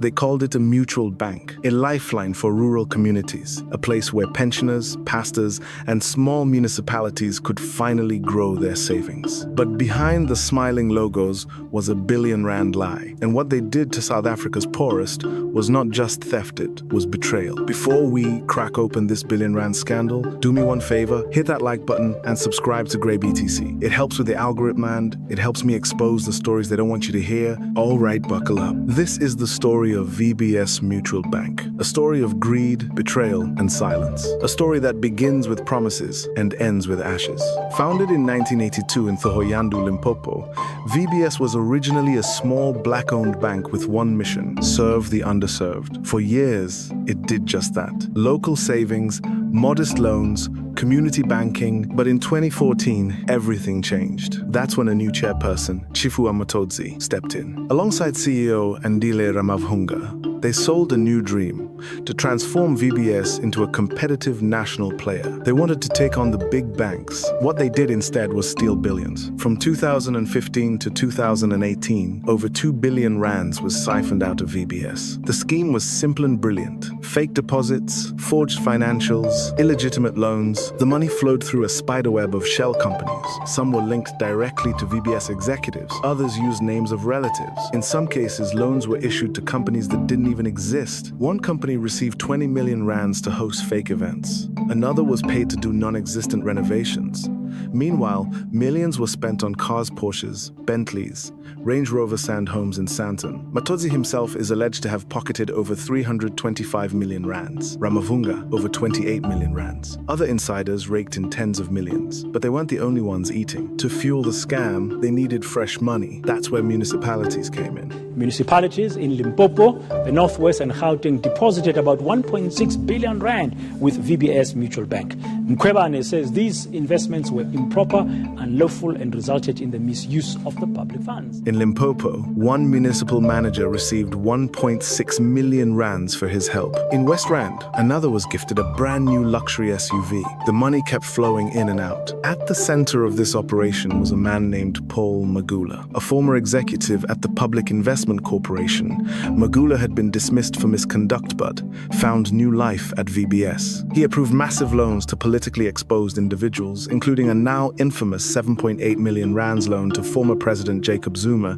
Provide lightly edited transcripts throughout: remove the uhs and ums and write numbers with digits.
They called it a mutual bank, a lifeline for rural communities, a place where pensioners, pastors, and small municipalities could finally grow their savings. But behind the smiling logos was a billion-rand lie. And what they did to South Africa's poorest was not just theft, it was betrayal. Before we crack open this billion-rand scandal, do me one favor, hit that like button and subscribe to Grey BTC. It helps with the algorithm and it helps me expose the stories they don't want you to hear. All right, buckle up. This is the story of VBS Mutual Bank, a story of greed, betrayal, and silence. A story that begins with promises and ends with ashes. Founded in 1982 in Thohoyandou, Limpopo, VBS was originally a small black-owned bank with one mission: serve the underserved. For years, it did just that. Local savings, modest loans, community banking, but in 2014, everything changed. That's when a new chairperson, Chifua Matodzi, stepped in. Alongside CEO Andile Ramavhunga, they sold a new dream: to transform VBS into a competitive national player. They wanted to take on the big banks. What they did instead was steal billions. From 2015 to 2018, over 2 billion rands was siphoned out of VBS. The scheme was simple and brilliant. Fake deposits, forged financials, illegitimate loans. The money flowed through a spiderweb of shell companies. Some were linked directly to VBS executives. Others used names of relatives. In some cases, loans were issued to companies that didn't even exist. One company received 20 million rands to host fake events. Another was paid to do non-existent renovations. Meanwhile, millions were spent on cars, Porsches, Bentleys, Range Rover Sand homes in Santon. Matodzi himself is alleged to have pocketed over 325 million rands. Ramavhunga, over 28 million rands. Other insiders raked in tens of millions. But they weren't the only ones eating. To fuel the scam, they needed fresh money. That's where municipalities came in. Municipalities in Limpopo, the Northwest and Gauteng deposited about 1.6 billion rand with VBS Mutual Bank. Mkhwebane says these investments were improper, unlawful, and resulted in the misuse of the public funds. In Limpopo, one municipal manager received 1.6 million rands for his help. In West Rand, another was gifted a brand new luxury SUV. The money kept flowing in and out. At the center of this operation was a man named Paul Magula, a former executive at the Public Investment Corporation. Magula had been dismissed for misconduct but found new life at VBS. He approved massive loans to politically exposed individuals, including a now infamous 7.8 million rands loan to former President Jacob Zuma,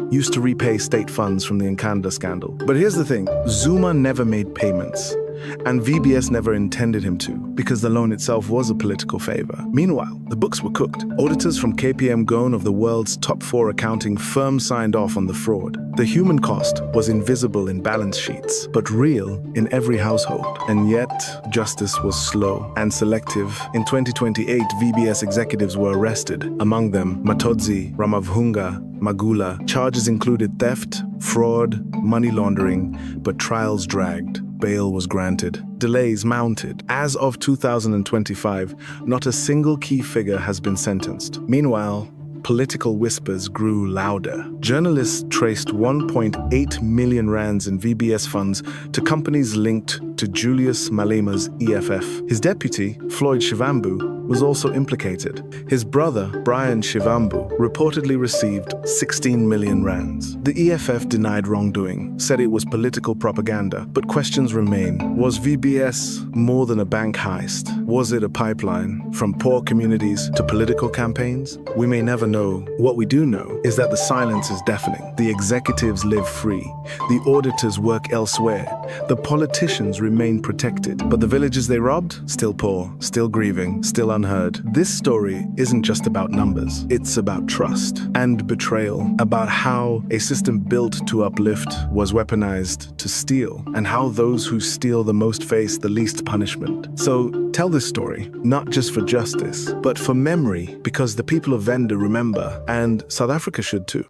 used to repay state funds from the Nkandla scandal. But here's the thing, Zuma never made payments. And VBS never intended him to, because the loan itself was a political favor. Meanwhile, the books were cooked. Auditors from KPMG of the world's top 4 accounting firm signed off on the fraud. The human cost was invisible in balance sheets, but real in every household. And yet, justice was slow and selective. In 2028, VBS executives were arrested. Among them, Matodzi, Ramavhunga, Magula. Charges included theft, fraud, money laundering, but trials dragged. Bail was granted. Delays mounted. As of 2025, not a single key figure has been sentenced. Meanwhile, political whispers grew louder. Journalists traced 1.8 million rands in VBS funds to companies linked to Julius Malema's EFF. His deputy, Floyd Shivambu, was also implicated. His brother, Brian Shivambu, reportedly received 16 million rands. The EFF denied wrongdoing, said it was political propaganda, but questions remain. Was VBS more than a bank heist? Was it a pipeline from poor communities to political campaigns? We may never know. What we do know is that the silence is deafening. The executives live free. The auditors work elsewhere. The politicians remain protected, but the villages they robbed, still poor, still grieving, still unheard. This story isn't just about numbers. It's about trust and betrayal, about how a system built to uplift was weaponized to steal, and how those who steal the most face the least punishment. So tell this story, not just for justice, but for memory, because the people of Venda remember, and South Africa should too.